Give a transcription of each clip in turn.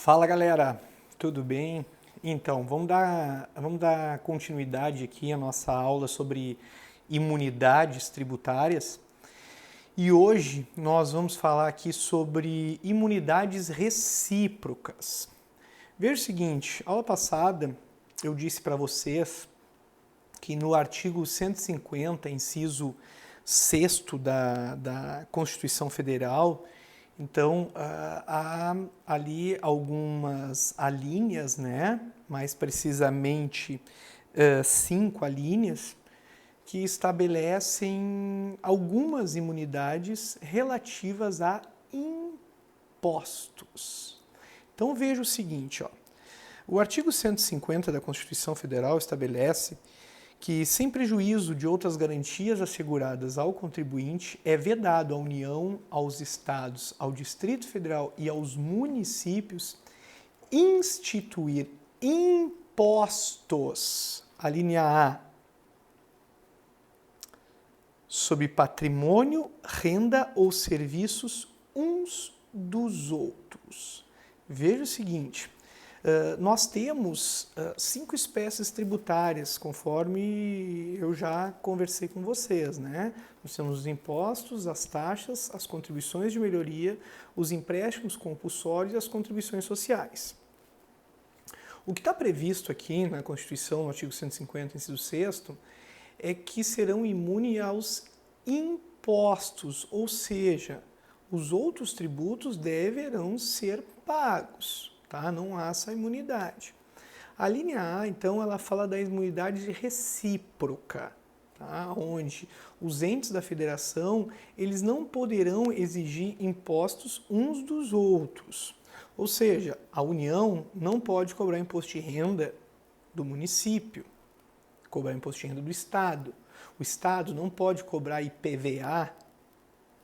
Fala galera, tudo bem? Então, vamos dar continuidade aqui à nossa aula sobre imunidades tributárias e hoje nós vamos falar aqui sobre imunidades recíprocas. Veja o seguinte, aula passada eu disse para vocês que no artigo 150, inciso 6º da Constituição Federal, então, há ali algumas alíneas, né? Mais precisamente 5 alíneas, que estabelecem algumas imunidades relativas a impostos. Então, veja o seguinte, ó. O artigo 150 da Constituição Federal estabelece que, sem prejuízo de outras garantias asseguradas ao contribuinte, é vedado à União, aos Estados, ao Distrito Federal e aos municípios instituir impostos, a linha A, sobre patrimônio, renda ou serviços uns dos outros. Veja o seguinte, nós temos 5 espécies tributárias, conforme eu já conversei com vocês, né? Nós temos os impostos, as taxas, as contribuições de melhoria, os empréstimos compulsórios e as contribuições sociais. O que está previsto aqui na Constituição, no artigo 150, inciso 6º, é que serão imunes aos impostos, ou seja, os outros tributos deverão ser pagos. Tá? Não há essa imunidade. A linha A, então, ela fala da imunidade recíproca, tá? Onde os entes da federação eles não poderão exigir impostos uns dos outros. Ou seja, a União não pode cobrar imposto de renda do município, cobrar imposto de renda do Estado. O Estado não pode cobrar IPVA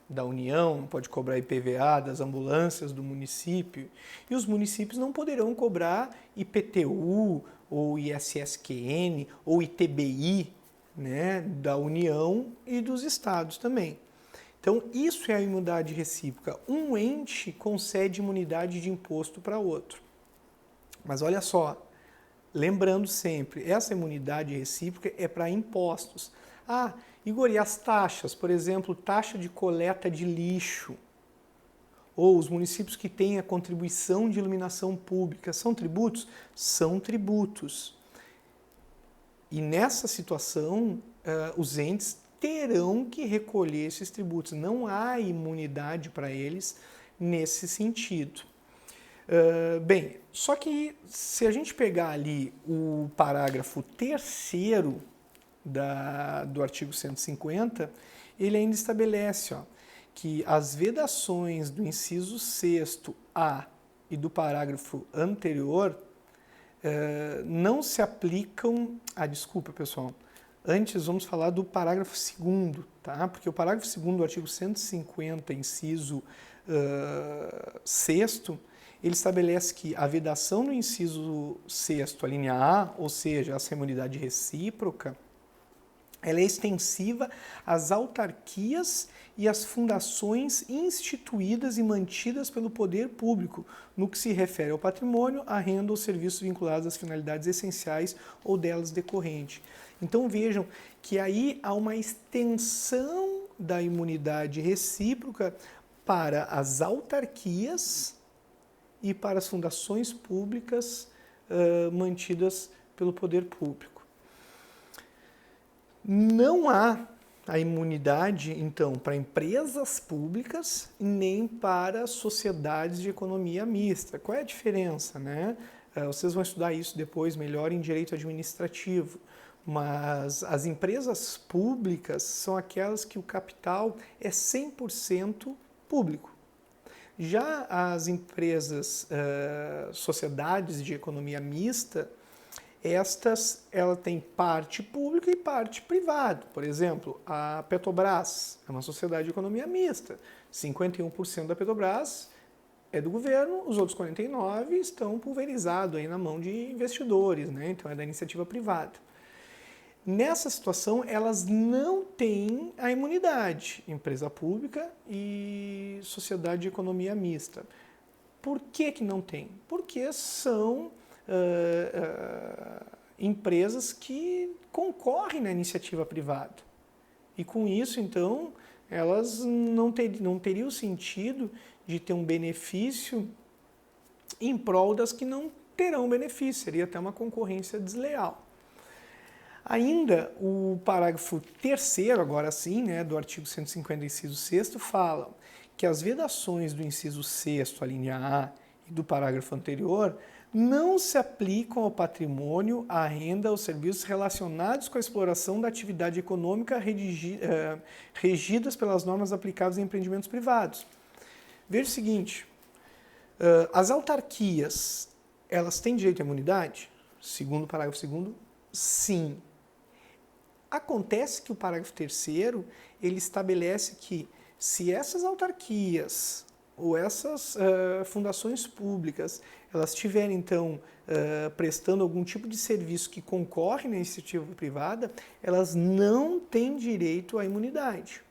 da União, não pode cobrar IPVA das ambulâncias do município, e os municípios não poderão cobrar IPTU, ou ISSQN, ou ITBI, né, da União e dos estados também. Então, isso é a imunidade recíproca. Um ente concede imunidade de imposto para outro. Mas olha só, lembrando sempre, essa imunidade recíproca é para impostos. Igor, e as taxas? Por exemplo, taxa de coleta de lixo. Ou os municípios que têm a contribuição de iluminação pública. São tributos? São tributos. E nessa situação, os entes terão que recolher esses tributos. Não há imunidade para eles nesse sentido. Bem, só que se a gente pegar ali o parágrafo 3º do artigo 150, ele ainda estabelece que as vedações do inciso 6º A e do parágrafo anterior não se aplicam... desculpa, pessoal. Antes vamos falar do parágrafo 2º, tá? Porque o parágrafo 2º do artigo 150, inciso 6º, ele estabelece que a vedação no inciso 6º, a linha A, ou seja, essa imunidade recíproca, ela é extensiva às autarquias e às fundações instituídas e mantidas pelo poder público, no que se refere ao patrimônio, à renda ou serviços vinculados às finalidades essenciais ou delas decorrente. Então vejam que aí há uma extensão da imunidade recíproca para as autarquias e para as fundações públicas mantidas pelo poder público. Não há a imunidade, então, para empresas públicas nem para sociedades de economia mista. Qual é a diferença, né? Vocês vão estudar isso depois melhor em direito administrativo, mas as empresas públicas são aquelas que o capital é 100% público. Já as empresas, sociedades de economia mista, ela tem parte pública e parte privada. Por exemplo, a Petrobras é uma sociedade de economia mista. 51% da Petrobras é do governo, os outros 49% estão pulverizados aí na mão de investidores, né? Então é da iniciativa privada. Nessa situação, elas não têm a imunidade, empresa pública e sociedade de economia mista. Por que que não tem? Porque são empresas que concorrem na iniciativa privada. E com isso, então, elas não teriam sentido de ter um benefício em prol das que não terão benefício, seria até uma concorrência desleal. Ainda o parágrafo 3º, agora sim, né, do artigo 150, inciso 6º, fala que as vedações do inciso 6º, a linha A, e do parágrafo anterior, não se aplicam ao patrimônio, à renda, aos serviços relacionados com a exploração da atividade econômica regidas pelas normas aplicadas em empreendimentos privados. Veja o seguinte, as autarquias, elas têm direito à imunidade? Segundo o parágrafo 2º, sim. Acontece que o parágrafo 3º, ele estabelece que se essas autarquias ou essas fundações públicas, elas estiverem, então, prestando algum tipo de serviço que concorre na iniciativa privada, elas não têm direito à imunidade.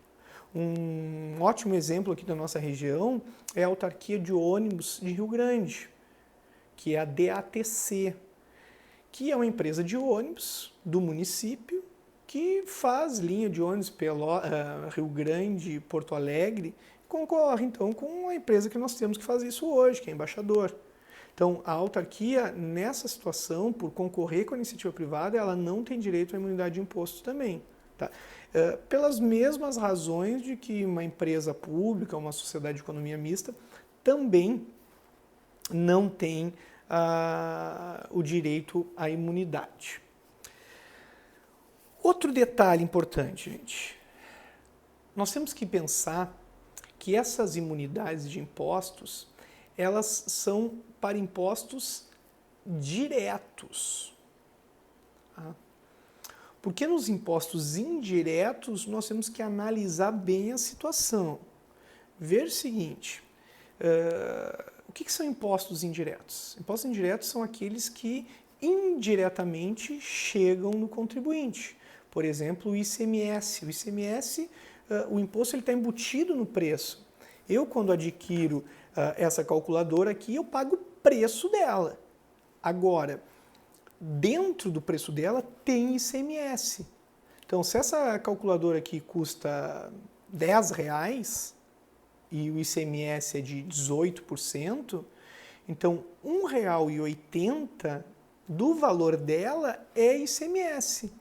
Um ótimo exemplo aqui da nossa região é a autarquia de ônibus de Rio Grande, que é a DATC, que é uma empresa de ônibus do município que faz linha de ônibus Rio Grande, Porto Alegre, concorre então com a empresa que nós temos que fazer isso hoje, que é Embaixador. Então, a autarquia, nessa situação, por concorrer com a iniciativa privada, ela não tem direito à imunidade de imposto também. Tá? Pelas mesmas razões de que uma empresa pública, uma sociedade de economia mista, também não tem o direito à imunidade. Outro detalhe importante, gente. Nós temos que pensar que essas imunidades de impostos, elas são para impostos diretos. Tá? Porque nos impostos indiretos, nós temos que analisar bem a situação. Ver o seguinte, o que são impostos indiretos? Impostos indiretos são aqueles que indiretamente chegam no contribuinte. Por exemplo, o ICMS. O ICMS, o imposto está embutido no preço. Eu, quando adquiro essa calculadora aqui, eu pago o preço dela. Agora, dentro do preço dela tem ICMS. Então, se essa calculadora aqui custa R$10 e o ICMS é de 18%, então R$1,80 do valor dela é ICMS.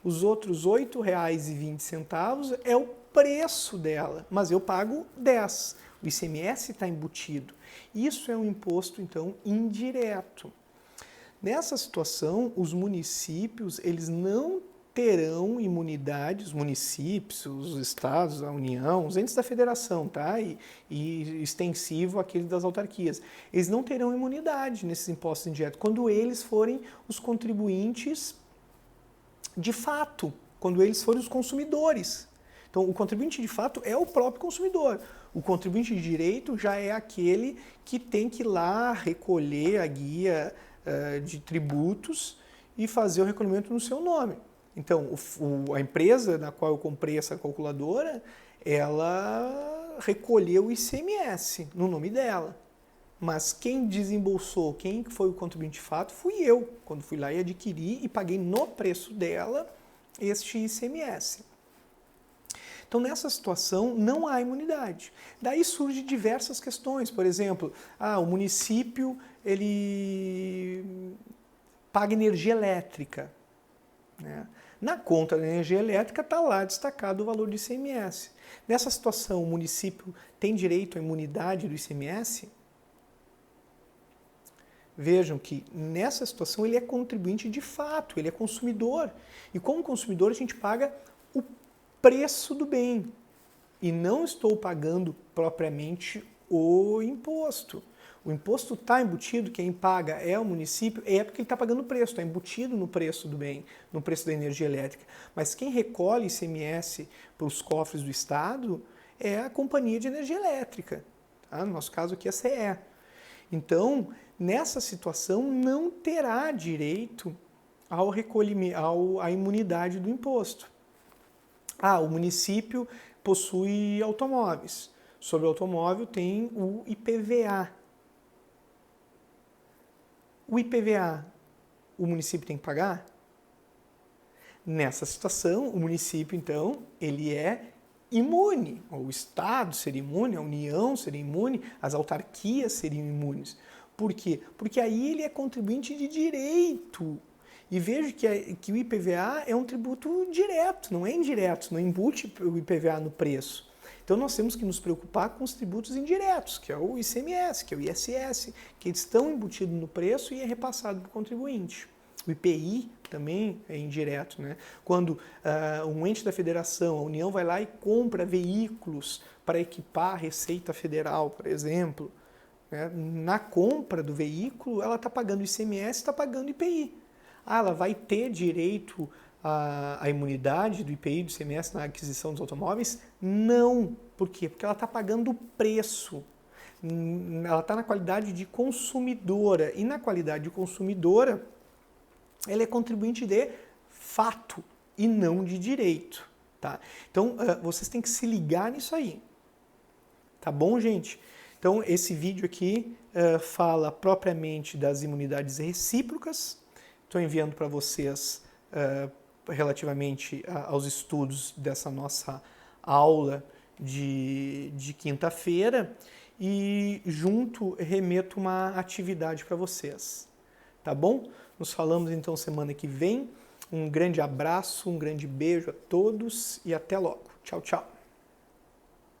Os outros R$ 8,20 é o preço dela, mas eu pago 10. O ICMS está embutido. Isso é um imposto, então, indireto. Nessa situação, os municípios, eles não terão imunidade, os municípios, os estados, a União, os entes da federação, tá? E extensivo aquele das autarquias. Eles não terão imunidade nesses impostos indiretos quando eles forem os contribuintes de fato, quando eles forem os consumidores. Então, o contribuinte de fato é o próprio consumidor. O contribuinte de direito já é aquele que tem que ir lá recolher a guia de tributos e fazer o recolhimento no seu nome. Então, a empresa na qual eu comprei essa calculadora, ela recolheu o ICMS no nome dela. Mas quem desembolsou, quem foi o contribuinte de fato, fui eu, quando fui lá e adquiri e paguei no preço dela este ICMS. Então, nessa situação, não há imunidade. Daí surgem diversas questões. Por exemplo, o município ele paga energia elétrica. Né? Na conta da energia elétrica está lá destacado o valor do ICMS. Nessa situação, o município tem direito à imunidade do ICMS? Vejam que nessa situação ele é contribuinte de fato, ele é consumidor. E como consumidor a gente paga o preço do bem. E não estou pagando propriamente o imposto. O imposto está embutido, quem paga é o município, é porque ele está pagando o preço, está embutido no preço do bem, no preço da energia elétrica. Mas quem recolhe ICMS para os cofres do Estado é a Companhia de Energia Elétrica. Tá? No nosso caso aqui, a CE. Então, nessa situação, não terá direito ao recolhimento, à imunidade do imposto. O município possui automóveis. Sobre o automóvel tem o IPVA. O IPVA, o município tem que pagar? Nessa situação, o município, então, ele é imune. O Estado seria imune, a União seria imune, as autarquias seriam imunes. Por quê? Porque aí ele é contribuinte de direito. E veja que o IPVA é um tributo direto, não é indireto, não embute o IPVA no preço. Então nós temos que nos preocupar com os tributos indiretos, que é o ICMS, que é o ISS, que estão embutidos no preço e é repassado para o contribuinte. O IPI também é indireto, né? Quando um ente da federação, a União, vai lá e compra veículos para equipar a Receita Federal, por exemplo, né? Na compra do veículo, ela está pagando ICMS, está pagando IPI. Ela vai ter direito à imunidade do IPI, do ICMS na aquisição dos automóveis? Não. Por quê? Porque ela está pagando o preço. Ela está na qualidade de consumidora. E na qualidade de consumidora, ela é contribuinte de fato e não de direito. Tá? Então, vocês têm que se ligar nisso aí. Tá bom, gente? Então, esse vídeo aqui fala propriamente das imunidades recíprocas. Estou enviando para vocês relativamente aos estudos dessa nossa aula de quinta-feira e junto remeto uma atividade para vocês. Tá bom? Nos falamos então semana que vem. Um grande abraço, um grande beijo a todos e até logo. Tchau, tchau.